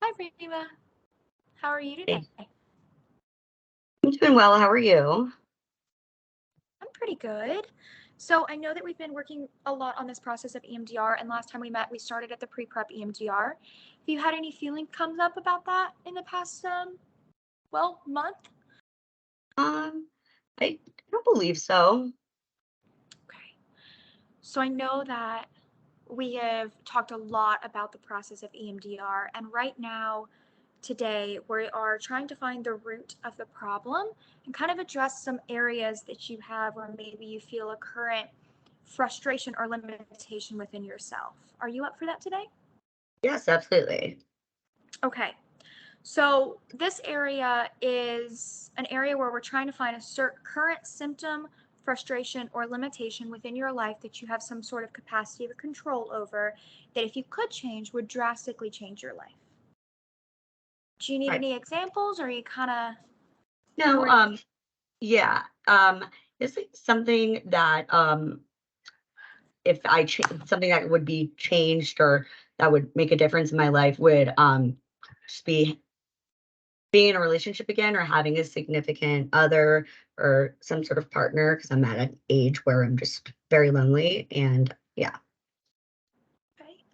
Hi, Rima. How are you today? Hey, I'm doing well. How are you? I'm pretty good. So I know that we've been working a lot on this process of EMDR, and last time we met, we started at the pre-prep EMDR. Have you had any feeling comes up about that in the past, month? Um, I don't believe so. Okay. So I know that we have talked a lot about the process of EMDR, and right now, today, we are trying to find the root of the problem and kind of address some areas that you have where maybe you feel a current frustration or limitation within yourself. Are you up for that today? Yes, absolutely. Okay. So, this area is an area where we're trying to find a current symptom, frustration, or limitation within your life that you have some sort of capacity of control over that, if you could change, would drastically change your life. Do you need Right. any examples, or are you kind of No, already? yeah. Is it something that if something that would be changed or that would make a difference in my life would just be being in a relationship again or having a significant other or some sort of partner because I'm at an age where I'm just very lonely and yeah. Okay.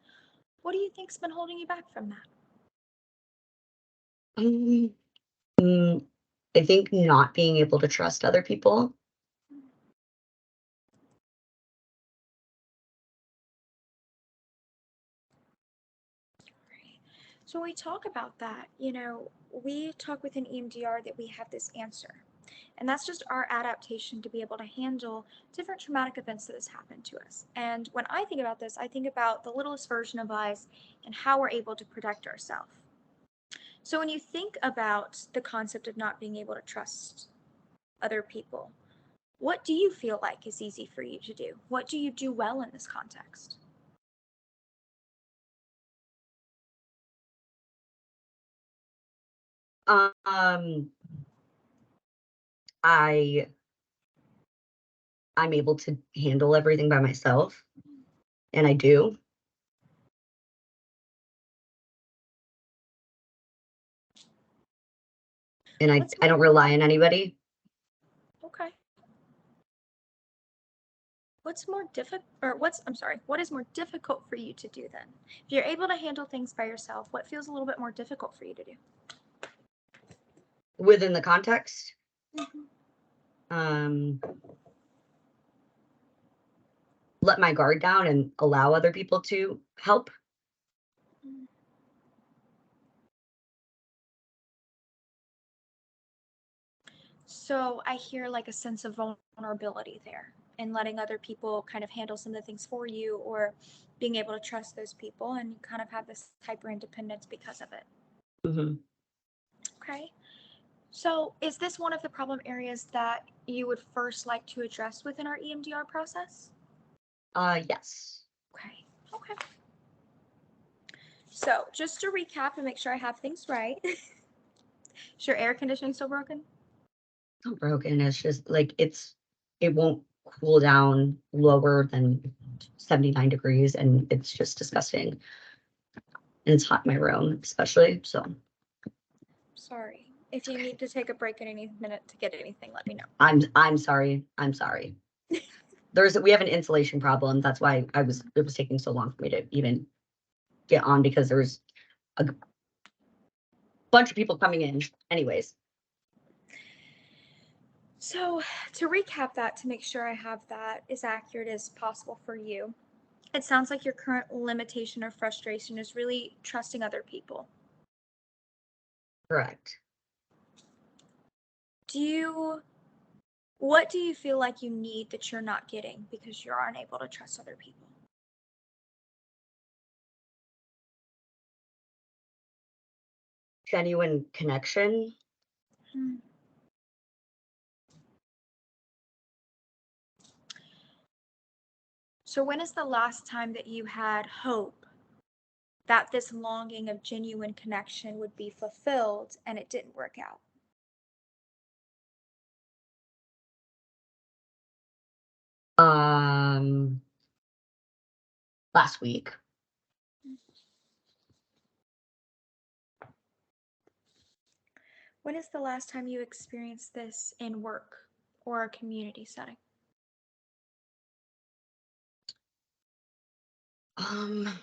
What do you think's been holding you back from that? Um, mm, I think not being able to trust other people. So when we talk about that, we talk within EMDR that we have this answer. And that's just our adaptation to be able to handle different traumatic events that has happened to us. And when I think about this, I think about the littlest version of us and how we're able to protect ourselves. So when you think about the concept of not being able to trust other people, what do you feel like is easy for you to do? What do you do well in this context? Um, I I'm able to handle everything by myself, and I do, and I What's I more don't rely on anybody. okay? What's more difficult, or what's, I'm sorry, what is more difficult for you to do then? If you're able to handle things by yourself, what feels a little bit more difficult for you to do? Within the context, Mm-hmm. um, let my guard down and allow other people to help. So I hear like a sense of vulnerability there and letting other people kind of handle some of the things for you, or being able to trust those people, and you kind of have this hyper independence because of it. Mhm. Okay. So is this one of the problem areas that you would first like to address within our EMDR process? Yes. Okay. Okay. So just to recap and make sure I have things right. Is your air conditioning still broken? It's not broken, it's just, like, it won't cool down lower than 79 degrees, and it's just disgusting, and it's hot in my room, especially, so Sorry. If you need to take a break at any minute to get anything, let me know. I'm sorry, I'm sorry. We have an insulation problem, that's why it was taking so long for me to even get on because there was a bunch of people coming in. Anyways, So, to recap that, to make sure I have that as accurate as possible for you, it sounds like your current limitation or frustration is really trusting other people. correct. Do you, what do you feel like you need that you're not getting because you're unable to trust other people? Genuine connection. Hmm. So, when is the last time that you had hope that this longing of genuine connection would be fulfilled and it didn't work out? Um, Last week. When is the last time you experienced this in work or a community setting? I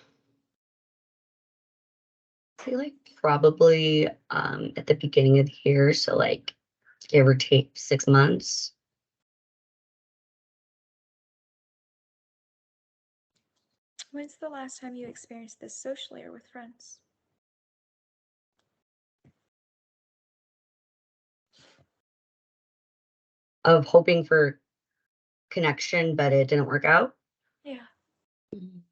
feel like probably at the beginning of the year, so like give or take 6 months. When's the last time you experienced this socially or with friends? Of hoping for connection, but it didn't work out. Yeah. Mhm.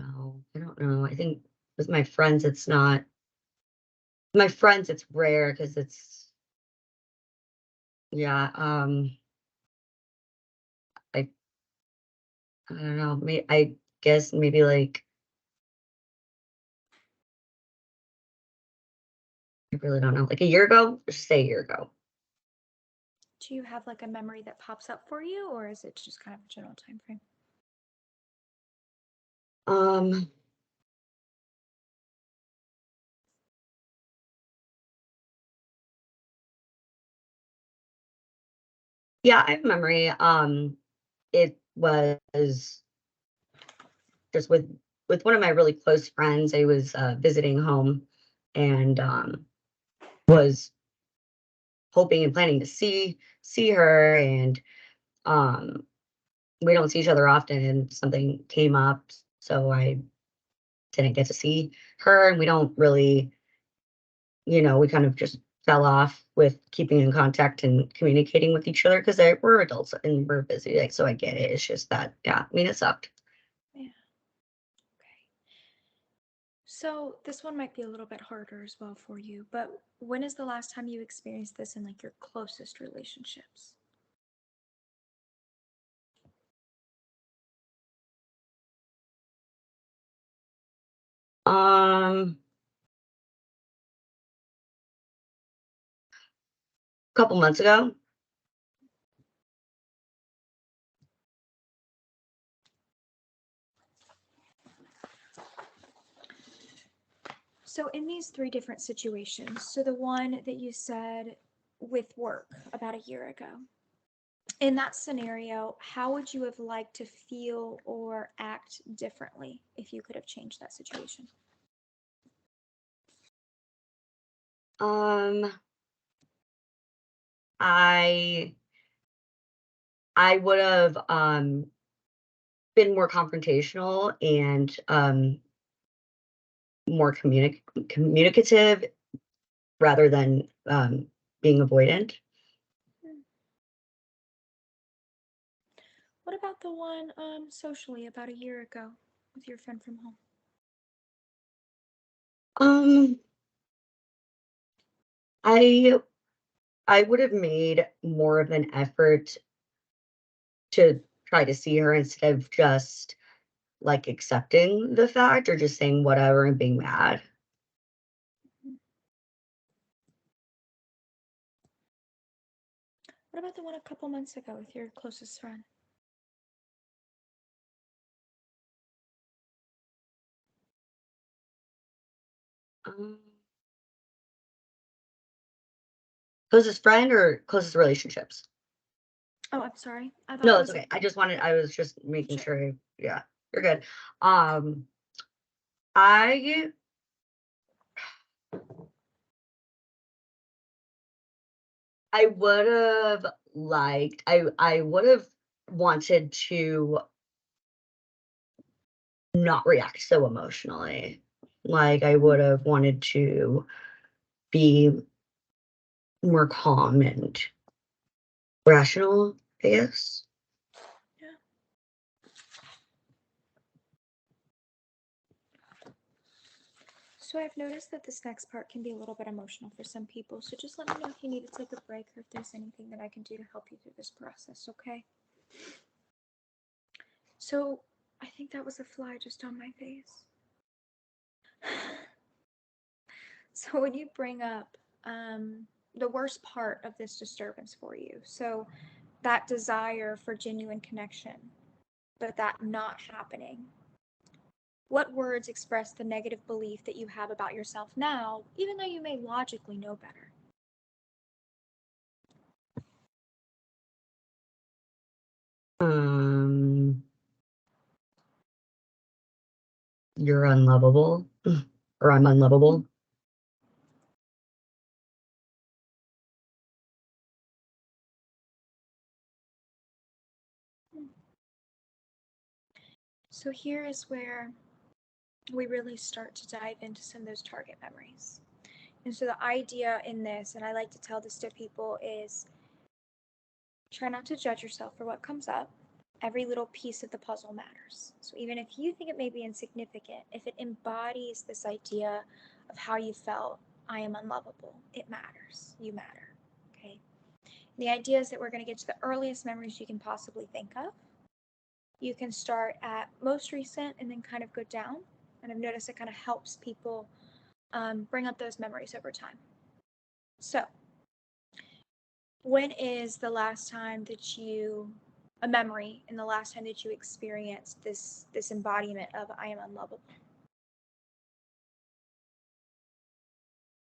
No, I don't know. I think with my friends, it's not. My friends, it's rare because it's yeah. I I don't know. I guess maybe like I really don't know. Like a year ago, just say a year ago. Do you have like a memory that pops up for you, or is it just kind of a general time frame? Um, yeah, I have memory. It was just with one of my really close friends. I was visiting home and was hoping and planning to see her, and um we don't see each other often, and something came up, so I didn't get to see her, and we don't really, we kind of just fell off with keeping in contact and communicating with each other because we're adults and we're busy. Like, so I get it. It's just that, yeah, I mean, it sucked. Yeah. Okay. So this one might be a little bit harder as well for you, but when is the last time you experienced this in like your closest relationships? Um, a couple months ago. So in these three different situations, so the one that you said with work about a year ago, in that scenario, how would you have liked to feel or act differently if you could have changed that situation? Um, I I would have been more confrontational and more communicative rather than being avoidant. Hmm. What about the one socially about a year ago with your friend from home? Um, I I would have made more of an effort to try to see her instead of just like accepting the fact or just saying whatever and being mad. Hmm. What about the one a couple months ago with your closest friend? Um, Closest friend or closest relationships? Oh, I'm sorry. I thought No, it it's was okay. I was just making sure. sure. Yeah, you're good. Um, I I would have I would have wanted to not react so emotionally. Like I would have wanted to be more calm and rational, I guess. Yeah. So I've noticed that this next part can be a little bit emotional for some people. So just let me know if you need to take a break or if there's anything that I can do to help you through this process, okay? So I think that was a fly just on my face. So when you bring up the worst part of this disturbance for you, so that desire for genuine connection, but that not happening, What words express the negative belief that you have about yourself now, even though you may logically know better? Um, you're unlovable, or I'm unlovable. So here is where we really start to dive into some of those target memories. And so the idea in this, and I like to tell this to people, is try not to judge yourself for what comes up. Every little piece of the puzzle matters. So even if you think it may be insignificant, if it embodies this idea of how you felt, I am unlovable, it matters. You matter. Okay. The idea is that we're going to get to the earliest memories you can possibly think of. You can start at most recent and then kind of go down. And I've noticed it kind of helps people bring up those memories over time. So, when is the last time that you, a memory, and the last time that you experienced this embodiment of I am unlovable?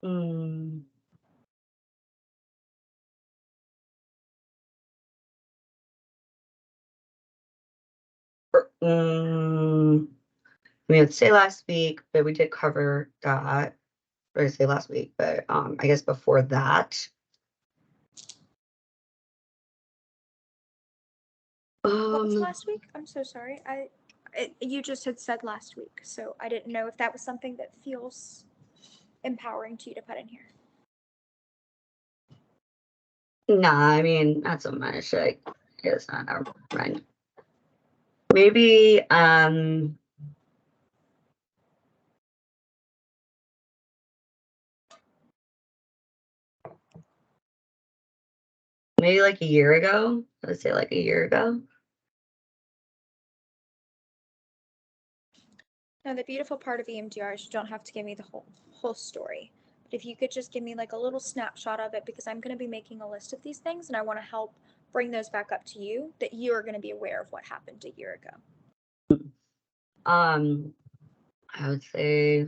Mm, mm, I mean, I'd say last week, but we did cover that. Or I say last week, but I guess before that. What was Um, last week? I'm so sorry. You just had said last week, so I didn't know if that was something that feels empowering to you to put in here. nah, I mean, not so much. I guess not. Never mind. Maybe maybe like a year ago. Let's say like a year ago. Now, the beautiful part of EMDR is you don't have to give me the whole story. But if you could just give me like a little snapshot of it, because I'm going to be making a list of these things and I want to help bring those back up to you, that you are going to be aware of what happened a year ago. Um, I would say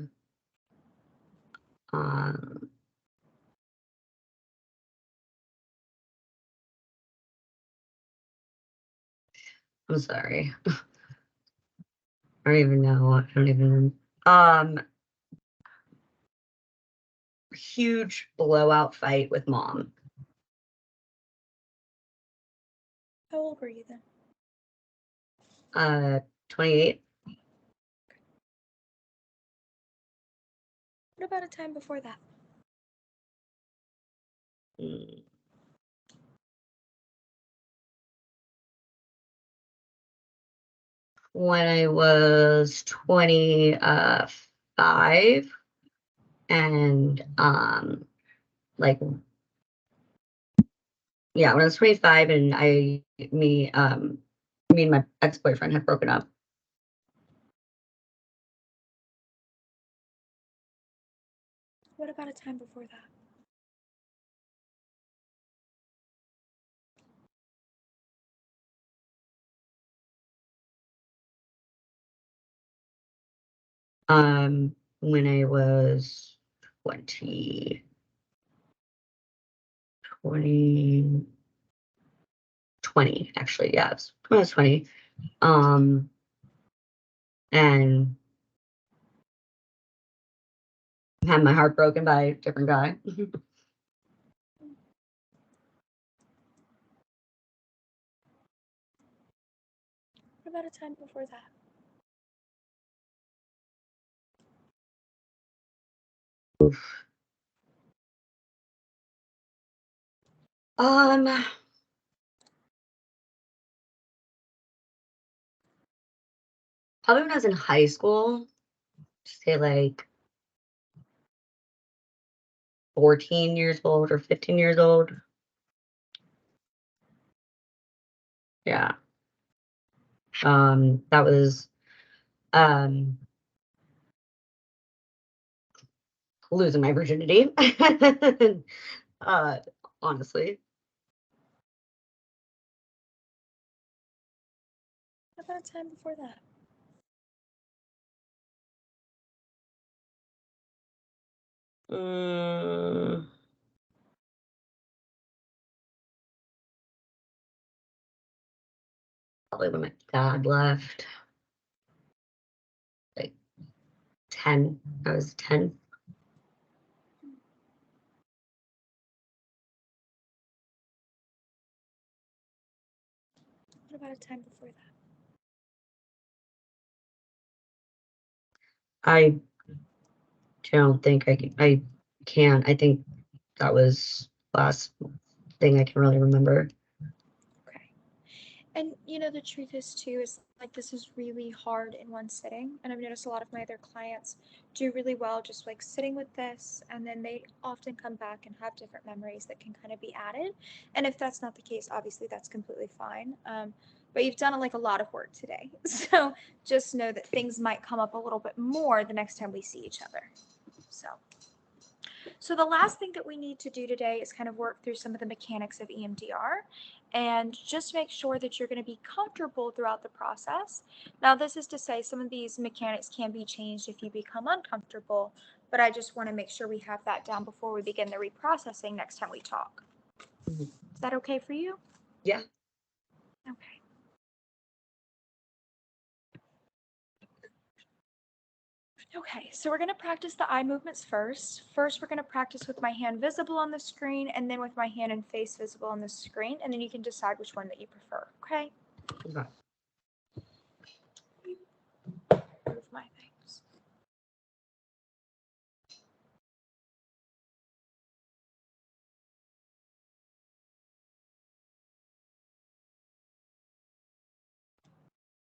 um I'm sorry. I don't even know. I don't even huge blowout fight with mom. How old were you then? 28. What about a time before that? Mm, when I was 25 and like yeah, when I was 25 and me and my ex-boyfriend had broken up. What about a time before that? When I was 20 20 20 actually, yeah, when I was 20. Um and had my heart broken by a different guy. What about a time before that? Um, Probably when I was in high school, say like 14 years old or 15 years old. Yeah. That was um losing my virginity. uh Honestly. What about a time before that? Mm, probably when my dad left, like 10. I was 10. What about a time before that? I don't think I can. I think that was last thing I can really remember. Okay. And the truth is too is like this is really hard in one sitting. And I've noticed a lot of my other clients do really well just like sitting with this, and then they often come back and have different memories that can kind of be added. And if that's not the case, obviously that's completely fine. But you've done like a lot of work today. So just know that things might come up a little bit more the next time we see each other. So the last thing that we need to do today is kind of work through some of the mechanics of EMDR and just make sure that you're going to be comfortable throughout the process. Now, this is to say some of these mechanics can be changed if you become uncomfortable, but I just want to make sure we have that down before we begin the reprocessing next time we talk. Mhm. Is that okay for you? Yeah. Okay. Okay, so we're going to practice the eye movements first. First, we're going to practice with my hand visible on the screen and then with my hand and face visible on the screen, and then you can decide which one that you prefer, okay? Okay. Move my things.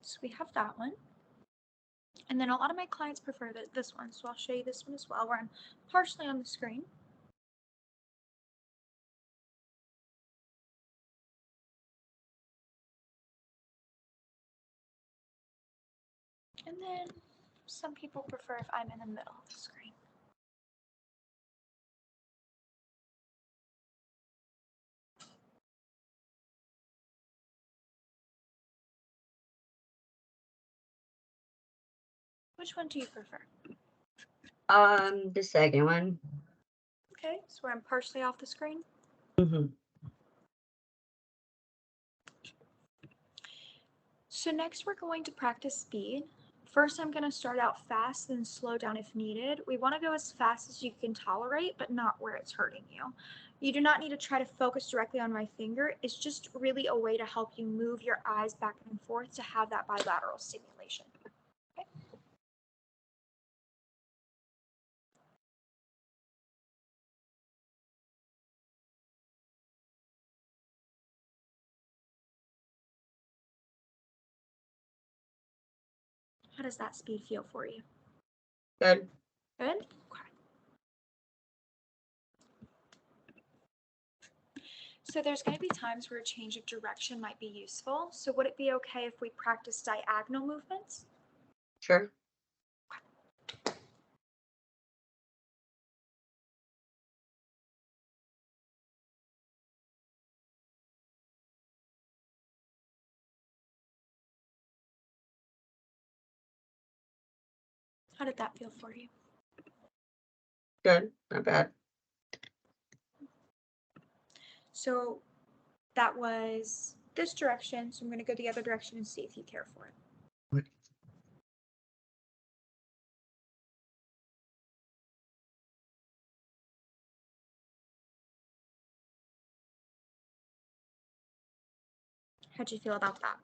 So we have that one. And then a lot of my clients prefer this one, so I'll show you this one as well, where I'm partially on the screen. And then some people prefer if I'm in the middle of the screen. Which one do you prefer? The second one. Okay, so where I'm partially off the screen. Mm-hmm. So next we're going to practice speed. First, I'm going to start out fast, then slow down if needed. We want to go as fast as you can tolerate, but not where it's hurting you. You do not need to try to focus directly on my finger. It's just really a way to help you move your eyes back and forth to have that bilateral stimulation. Okay. How does that speed feel for you? Good. Good? Okay. So there's going to be times where a change of direction might be useful. So would it be okay if we practice diagonal movements? Sure. How did that feel for you? Good. Not bad. So that was this direction. So I'm going to go the other direction and see if you care for it. What? How'd you feel about that?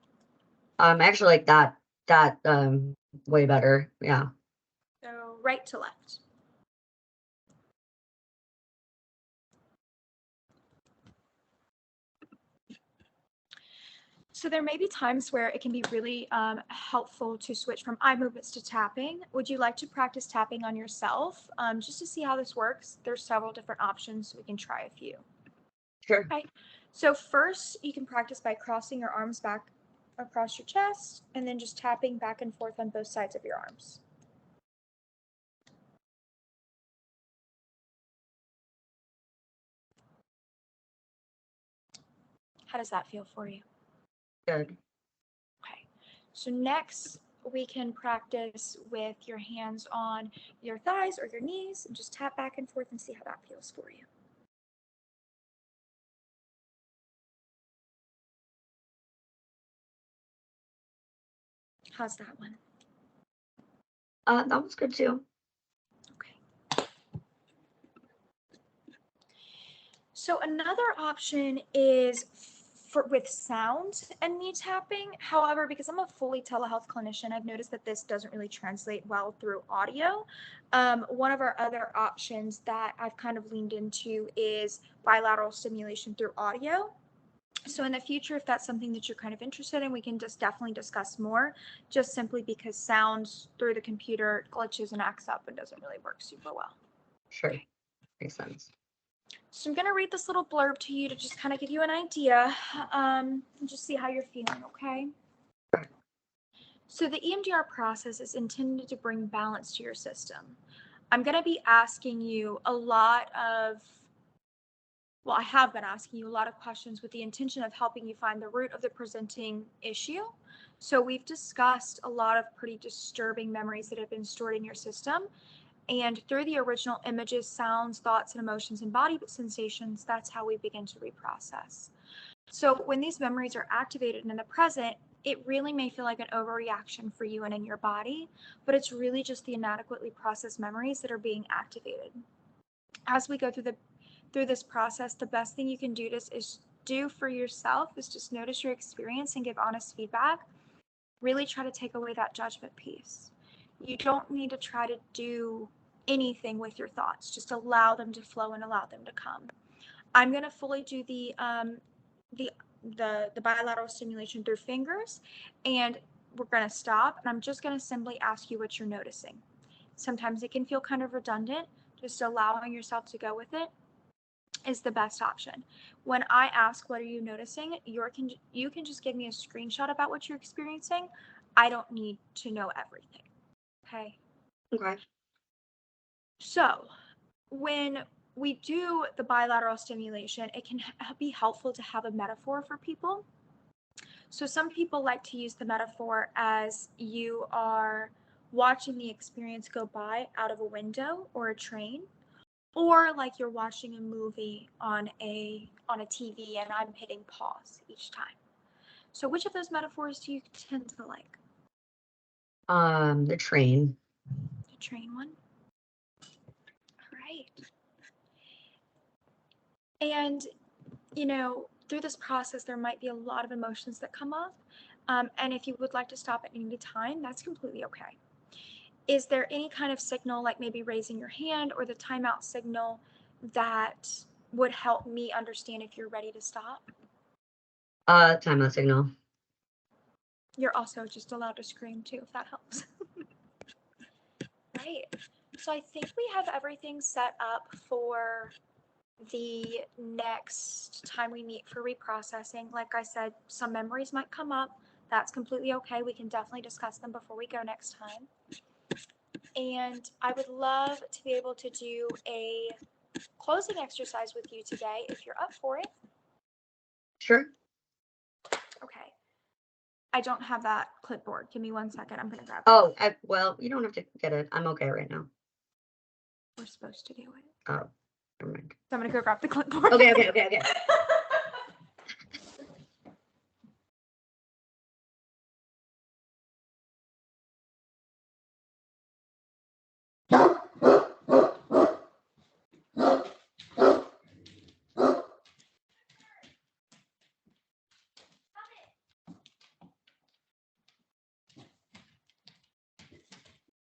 Actually like that way better. Yeah. So right to left. So there may be times where it can be really helpful to switch from eye movements to tapping. Would you like to practice tapping on yourself just to see how this works? There's several different options, so we can try a few. Sure. Okay. So first, you can practice by crossing your arms back across your chest and then just tapping back and forth on both sides of your arms. How does that feel for you? Good. Okay. So next, we can practice with your hands on your thighs or your knees and just tap back and forth and see how that feels for you. How's that one? That was good too. Okay. So another option is with sound and me tapping. However, because I'm a fully telehealth clinician, I've noticed that this doesn't really translate well through audio. One of our other options that I've kind of leaned into is bilateral stimulation through audio. So in the future, if that's something that you're kind of interested in, we can just definitely discuss more, just simply because sounds through the computer glitches and acts up and doesn't really work super well. Sure. Makes sense. So I'm going to read this little blurb to you to just kind of give you an idea and just see how you're feeling, okay? Sure. So the EMDR process is intended to bring balance to your system. I'm going to be asking you a lot of, well, I have been asking you a lot of questions with the intention of helping you find the root of the presenting issue. So we've discussed a lot of pretty disturbing memories that have been stored in your system. And through the original images, sounds, thoughts, and emotions and body sensations, that's how we begin to reprocess. So when these memories are activated in the present, it really may feel like an overreaction for you and in your body, but it's really just the inadequately processed memories that are being activated. As we go through this process, the best thing you can do for yourself is just notice your experience and give honest feedback. Really try to take away that judgment piece. You don't need to try to do anything with your thoughts. Just allow them to flow and allow them to come. I'm going to fully do the bilateral stimulation through fingers, and we're going to stop, and I'm just going to simply ask you what you're noticing. Sometimes it can feel kind of redundant. Just allowing yourself to go with it is the best option. When I ask, what are you noticing? You can just give me a screenshot about what you're experiencing. I don't need to know everything. Okay. Okay. So when we do the bilateral stimulation, it can be helpful to have a metaphor for people. So some people like to use the metaphor as you are watching the experience go by out of a window or a train, or like you're watching a movie on a TV and I'm hitting pause each time. So which of those metaphors do you tend to like? The train. The train one? Right. And, through this process, there might be a lot of emotions that come up. And if you would like to stop at any time, that's completely okay. Is there any kind of signal, like maybe raising your hand or the timeout signal, that would help me understand if you're ready to stop? Timeout signal. You're also just allowed to scream too, if that helps. Right. So I think we have everything set up for the next time we meet for reprocessing. Like I said, some memories might come up. That's completely okay. We can definitely discuss them before we go next time. And I would love to be able to do a closing exercise with you today if you're up for it. Sure. Okay. I don't have that clipboard. Give me 1 second. I'm going to grab it. Oh, well, you don't have to get it. I'm okay right now. We're supposed to do it. Oh, never mind. So I'm going to go grab the clipboard. Okay.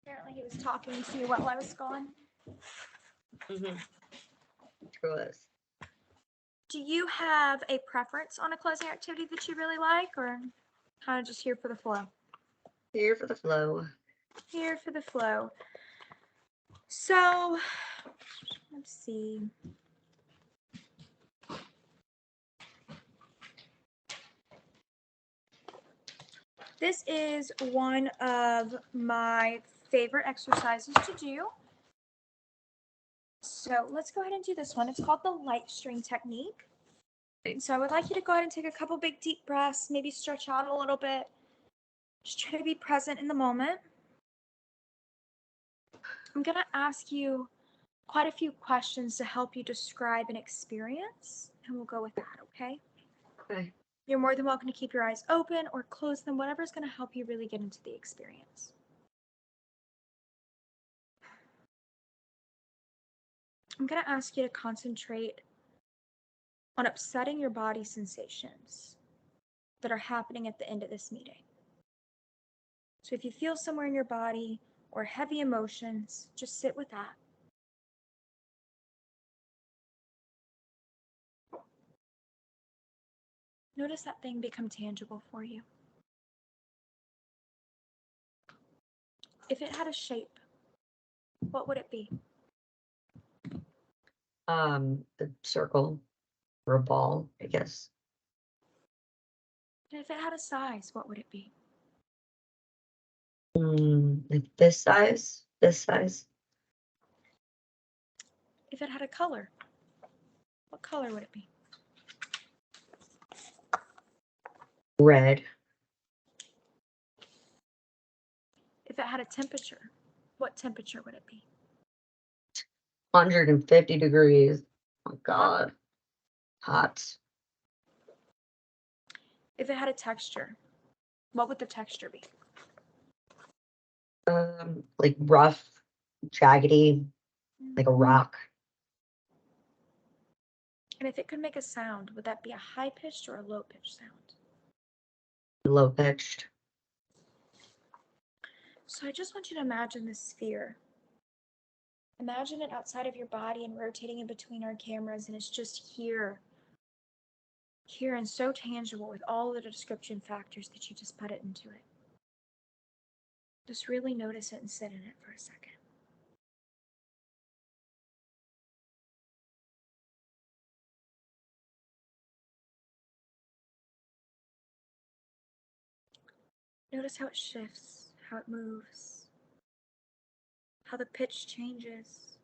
Apparently he was talking to you while I was gone. Mm-hmm. True is. Do you have a preference on a closing activity that you really like, or kind of just here for the flow? Here for the flow. Here for the flow. So, let's see. This is one of my favorite exercises to do. So let's go ahead and do this one. It's called the light string technique. So I would like you to go ahead and take a couple big deep breaths, maybe stretch out a little bit. Just try to be present in the moment. I'm going to ask you quite a few questions to help you describe an experience, and we'll go with that, okay? Okay. You're more than welcome to keep your eyes open or close them, whatever's going to help you really get into the experience. I'm going to ask you to concentrate on upsetting your body sensations that are happening at the end of this meeting. So if you feel somewhere in your body or heavy emotions, just sit with that. Notice that thing become tangible for you. If it had a shape, what would it be? A circle or a ball, I guess. And if it had a size, what would it be? Like this size, this size. If it had a color, what color would it be? Red. If it had a temperature, what temperature would it be? 150 degrees. Oh my God. Hot. If it had a texture, what would the texture be? Like rough, jaggedy, like a rock. And if it could make a sound, would that be a high-pitched or a low-pitched sound? Low pitched. So I just want you to imagine this sphere. Imagine it outside of your body and rotating in between our cameras, and it's just here and so tangible with all the description factors that you just put it into it. Just really notice it and sit in it for a second. Notice how it shifts, how it moves, how the pitch changes.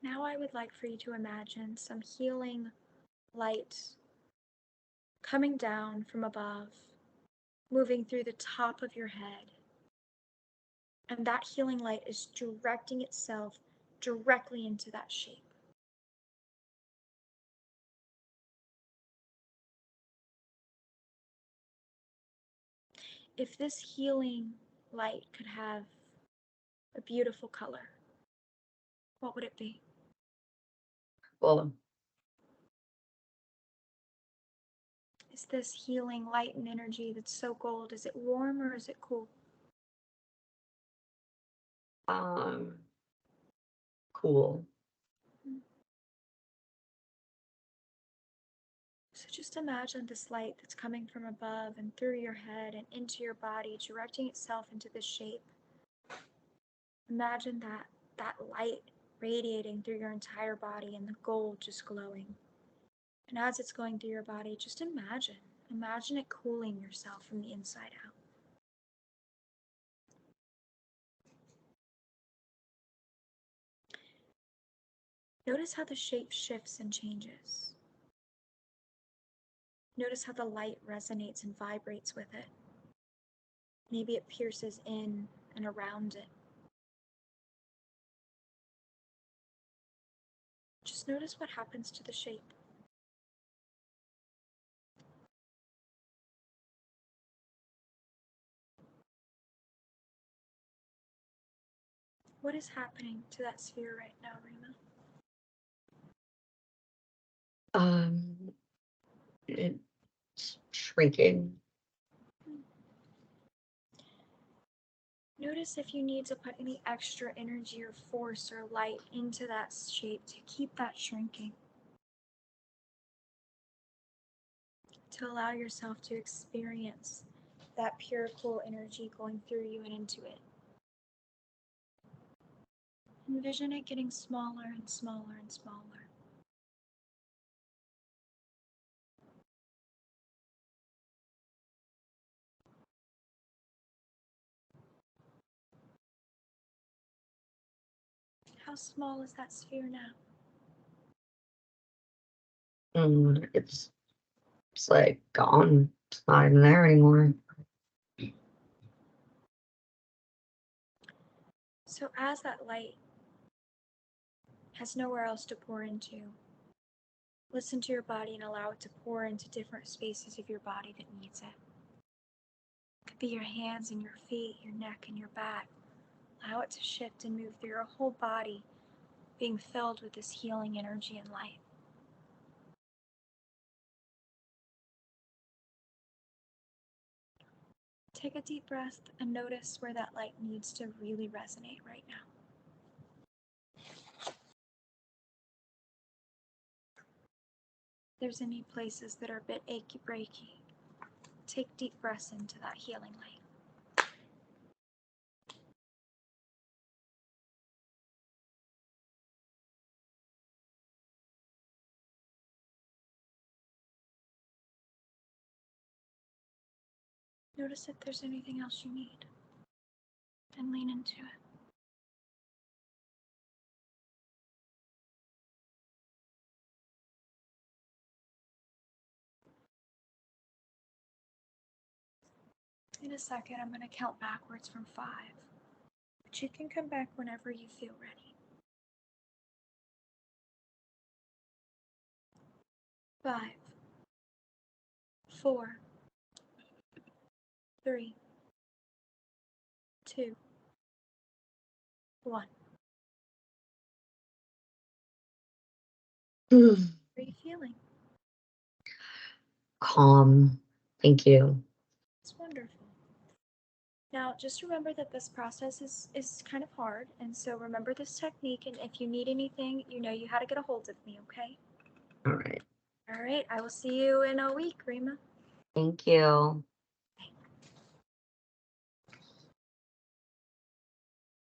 Now I would like for you to imagine some healing light coming down from above, moving through the top of your head. And that healing light is directing itself directly into that shape. If this healing light could have a beautiful color, what would it be? Well, Is this healing light and energy that's so gold, is it warm or is it cool? cool. So just imagine this light that's coming from above and through your head and into your body, directing itself into this shape. Imagine that light radiating through your entire body and the gold just glowing. And as it's going through your body, just imagine it cooling yourself from the inside out. Notice how the shape shifts and changes. Notice how the light resonates and vibrates with it. Maybe it pierces in and around it. Just notice what happens to the shape. What is happening to that sphere right now, Rima? It's shrinking. Notice if you need to put any extra energy or force or light into that shape to keep that shrinking. To allow yourself to experience that pure, cool energy going through you and into it. Envision it getting smaller and smaller and smaller. How small is that sphere now? It's like gone. It's not even there anymore. So as that light has nowhere else to pour into, listen to your body and allow it to pour into different spaces of your body that needs it. It could be your hands and your feet, your neck and your back. Allow it to shift and move through your whole body, being filled with this healing energy and light. Take a deep breath and notice where that light needs to really resonate right now. If there's any places that are a bit achy breaky, take deep breaths into that healing light. Notice if there's anything else you need and lean into it. In a second, I'm going to count backwards from 5, but you can come back whenever you feel ready. 5, 4, 3, 2, 1. How are you feeling? Calm. Thank you. It's wonderful. Now, just remember that this process is kind of hard, and so remember this technique, and if you need anything, you know how to get a hold of me, okay? All right. All right, I will see you in a week, Rima. Thank you.